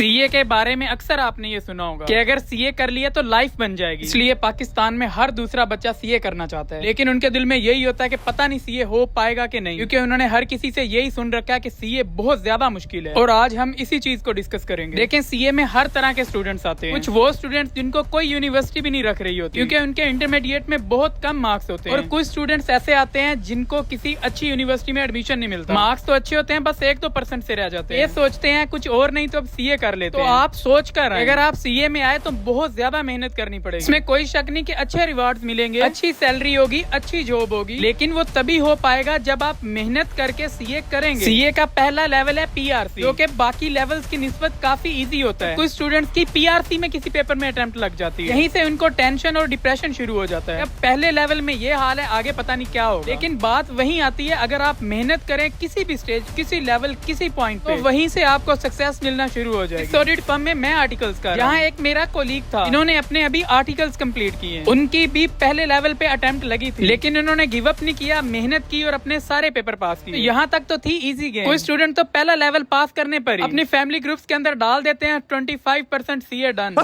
CA के बारे में अक्सर आपने ये सुना होगा कि अगर सीए कर लिया तो लाइफ बन जाएगी, इसलिए पाकिस्तान में हर दूसरा बच्चा सीए करना चाहता है। लेकिन उनके दिल में यही होता है कि पता नहीं सीए हो पाएगा कि नहीं, क्योंकि उन्होंने हर किसी से यही सुन रखा है कि सीए बहुत ज्यादा मुश्किल है। और आज हम इसी चीज को डिस्कस करेंगे। लेकिन सीए में हर तरह के स्टूडेंट्स आते हैं। कुछ वो स्टूडेंट्स जिनको कोई यूनिवर्सिटी भी नहीं रख रही होती, क्योंकि उनके इंटरमीडिएट में बहुत कम मार्क्स होते हैं। और कुछ स्टूडेंट्स ऐसे आते हैं जिनको किसी अच्छी यूनिवर्सिटी में एडमिशन नहीं मिलता। मार्क्स तो अच्छे होते हैं, बस 1-2% से रह जाते हैं। ये सोचते हैं कुछ और नहीं तो अब सीए कर लेते हैं। तो आप सोच कर अगर आप सीए में आए तो बहुत ज्यादा मेहनत करनी पड़ेगी। इसमें कोई शक नहीं कि अच्छे रिवार्ड्स मिलेंगे, अच्छी सैलरी होगी, अच्छी जॉब होगी, लेकिन वो तभी हो पाएगा जब आप मेहनत करके सीए करेंगे। सीए का पहला लेवल है पीआरसी, जो कि बाकी लेवल्स की निस्बत काफी इजी होता है। कुछ स्टूडेंट्स की पीआरसी में किसी पेपर में अटेम्प्ट लग जाती है, यहीं से उनको टेंशन और डिप्रेशन शुरू हो जाता है। अब पहले लेवल में ये हाल है, आगे पता नहीं क्या होगा। लेकिन बात वहीं आती है, अगर आप मेहनत करें किसी भी स्टेज, किसी लेवल, किसी पॉइंट पे, तो वहीं से आपको सक्सेस मिलना शुरू हो जाएगी। ऑडिट फर्म में मैं आर्टिकल्स कर रहा हूं, जहाँ एक मेरा कोलीग था, इन्होंने अपने अभी आर्टिकल्स कंप्लीट किए। उनकी भी पहले लेवल पे अटेम्प्ट लगी थी, लेकिन उन्होंने गिव अप नहीं किया, मेहनत की और अपने सारे पेपर पास किए। यहाँ तक तो थी इजी गेम। कोई स्टूडेंट तो पहला लेवल पास करने पर ही अपनी फैमिली ग्रुप्स के अंदर डाल देते हैं 25% सीए डन।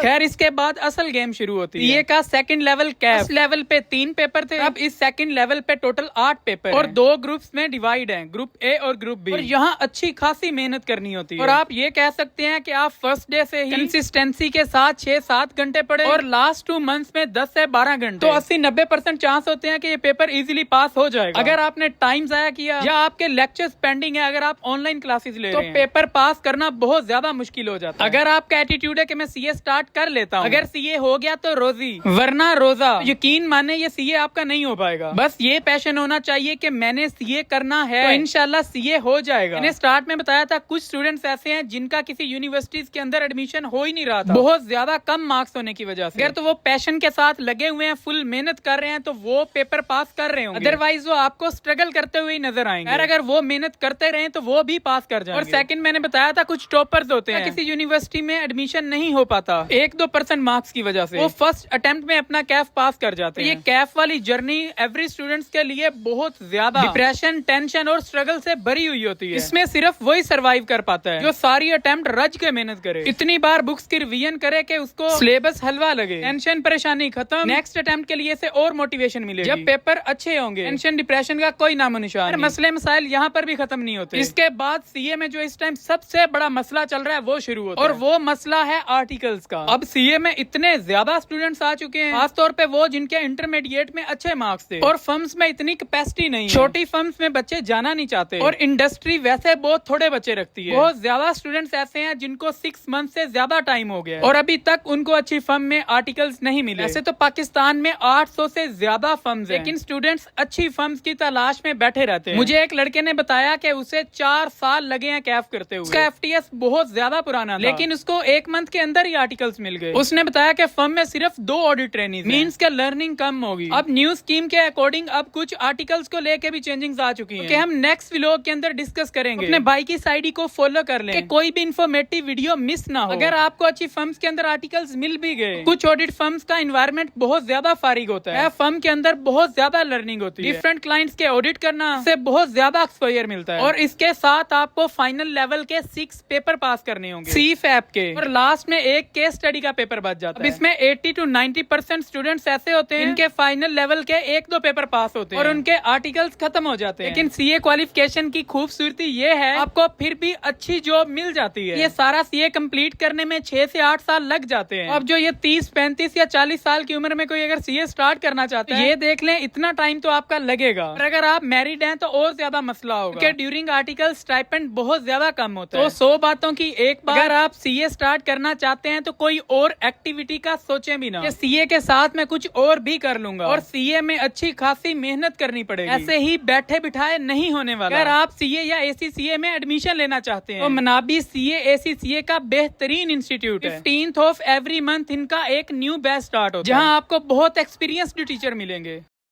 खैर, इसके बाद असल गेम शुरू होती है। सीए का सेकंड लेवल कैफ। इस लेवल पे 3 पेपर थे, अब इस सेकंड लेवल पे टोटल 8 पेपर और 2 ग्रुप्स में डिवाइड हैं, ग्रुप ए और ग्रुप बी। और यहाँ अच्छी खासी मेहनत करनी होती है। और आप ये कह सकते हैं कि आप फर्स्ट डे से ही कंसिस्टेंसी के साथ 6-7 घंटे पढ़े और लास्ट 2 मंथ्स में 10 से 12 घंटे, तो 80-90% चांस होते हैं कि ये पेपर इजीली पास हो जाएगा। अगर आपने टाइम जाया किया या आपके लेक्चर्स पेंडिंग है, अगर आप ऑनलाइन क्लासेस ले रहे हैं, तो पेपर पास करना बहुत ज्यादा मुश्किल हो जाता है। अगर आपका एटीट्यूड है कि मैं सीए स्टार्ट कर लेता हूँ, अगर सीए हो गया तो रोजी वरना रोजा, यकीन माने ये सीए आपका नहीं हो पाएगा। बस ये पैशन होना चाहिए कि मैंने सीए करना है, तो इंशाल्लाह सीए हो जाएगा। मैंने स्टार्ट में बताया था कुछ स्टूडेंट्स ऐसे हैं जिनका किसी यूनिवर्सिटीज के अंदर एडमिशन हो ही नहीं रहा था, बहुत ज्यादा कम मार्क्स होने की वजह से। अगर तो वो पैशन के साथ लगे हुए हैं, फुल मेहनत कर रहे हैं, तो वो पेपर पास कर रहे होंगे। अदरवाइज वो आपको स्ट्रगल करते हुए नजर आएंगे। अगर वो मेहनत करते रहे तो वो भी पास कर जाएंगे। और सेकंड, मैंने बताया था कुछ टॉपर्स होते हैं, किसी यूनिवर्सिटी में एडमिशन नहीं हो पाता 1-2% मार्क्स की वजह से, वो फर्स्ट अटेम्प्ट में अपना कैफ पास कर जाते हैं। ये कैफ वाली जर्नी एवरी स्टूडेंट्स के लिए बहुत ज्यादा डिप्रेशन, टेंशन और स्ट्रगल से भरी हुई होती है। इसमें सिर्फ वही सर्वाइव कर पाता है जो सारी अटेम्प्ट रज के मेहनत करे, इतनी बार बुक्स की रिवीजन करे कि उसको सिलेबस हलवा लगे, टेंशन परेशानी खत्म, नेक्स्ट अटेम्प्ट के लिए से और मोटिवेशन मिलेगी। जब पेपर अच्छे होंगे, टेंशन डिप्रेशन का कोई नामो निशान नहीं। मसले मसाइल यहाँ पर भी खत्म नहीं होते। इसके बाद सीए में जो इस टाइम सबसे बड़ा मसला चल रहा है वो शुरू होता है, और वो मसला है आर्टिकल्स का। अब सीए में इतने ज्यादा स्टूडेंट्स आ चुके हैं, खासतौर पे वो जिनके इंटरमीडिएट में अच्छे मार्क्स थे, और फर्म्स में इतनी कैपेसिटी नहीं है। छोटी फर्म्स में बच्चे जाना नहीं चाहते, और इंडस्ट्री वैसे बहुत थोड़े बच्चे रखती है। बहुत ज्यादा स्टूडेंट्स ऐसे हैं जिनको 6 मंथ से ज्यादा टाइम हो गया है, और अभी तक उनको अच्छी फर्म में आर्टिकल्स नहीं मिले। ऐसे तो पाकिस्तान में 800 से ज्यादा फर्म्स हैं, लेकिन स्टूडेंट्स अच्छी फर्म्स की तलाश में बैठे रहते हैं। मुझे एक लड़के ने बताया कि उसे 4 साल लगे हैं कैफ करते हुए। उसका एफटीएस बहुत ज्यादा पुराना था, लेकिन उसको 1 मंथ के अंदर ही आर्टिकल्स मिल गए। उसने बताया कि फर्म में सिर्फ 2 ऑडिट ट्रेनीज मींस के लर्निंग कम होगी। अब न्यू स्कीम के अकॉर्डिंग अब कुछ आर्टिकल्स को लेके भी चेंजिंग्स आ चुकी हैं, कि हम नेक्स्ट व्लॉग के अंदर डिस्कस करेंगे। अपने भाई की साइड को फॉलो कर लें कि कोई भी इंफॉर्मेटिव वीडियो मिस ना हो। अगर आपको अच्छी फर्म्स के अंदर आर्टिकल्स मिल भी गए, कुछ ऑडिट फर्म्स का एनवायरनमेंट बहुत ज्यादा फारिग होता है, फर्म के अंदर बहुत ज्यादा लर्निंग होती है, डिफरेंट क्लाइंट्स के ऑडिट करना से बहुत ज्यादा एक्सपोजर मिलता है, और इसके साथ आपको फाइनल लेवल के 6 पेपर पास करने होंगे सीफैप के, और लास्ट में एक केस स्टडी का पेपर बच जाता है। अब इसमें 80-90% स्टूडेंट्स ऐसे होते हैं इनके फाइनल लेवल के 1-2 पेपर पास होते हैं और उनके आर्टिकल्स खत्म हो जाते हैं। लेकिन सीए क्वालिफिकेशन की खूबसूरती ये है, आपको फिर भी अच्छी जॉब मिल जाती है। ये सारा सीए कंप्लीट करने में 6 से 8 साल लग जाते हैं। अब जो ये 30, 35 या 40 साल की उम्र में कोई अगर सीए स्टार्ट करना चाहता है, ये देख लें इतना टाइम तो आपका लगेगा। और अगर आप मैरिड हैं तो और ज्यादा मसला होगा, क्योंकि ड्यूरिंग आर्टिकल स्टाइपेंड बहुत ज्यादा कम होता है। तो 100 बातों की एक बात, अगर आप सीए स्टार्ट करना चाहते हैं तो कोई और एक्टिविटी का सोचें भी ना, सीए के साथ मैं कुछ और भी कर लूंगा। और सीए में अच्छी खासी मेहनत करनी पड़ेगी, ऐसे ही बैठे बिठाए नहीं होने वाला। अगर आप सीए या एसीसीए में एडमिशन लेना चाहते हैं तो मनाबी सीए एसीसीए का बेहतरीन इंस्टीट्यूट है। 15th ऑफ एवरी मंथ इनका एक न्यू बैच स्टार्ट होता है, जहां आपको बहुत एक्सपीरियंस्ड टीचर मिलेंगे।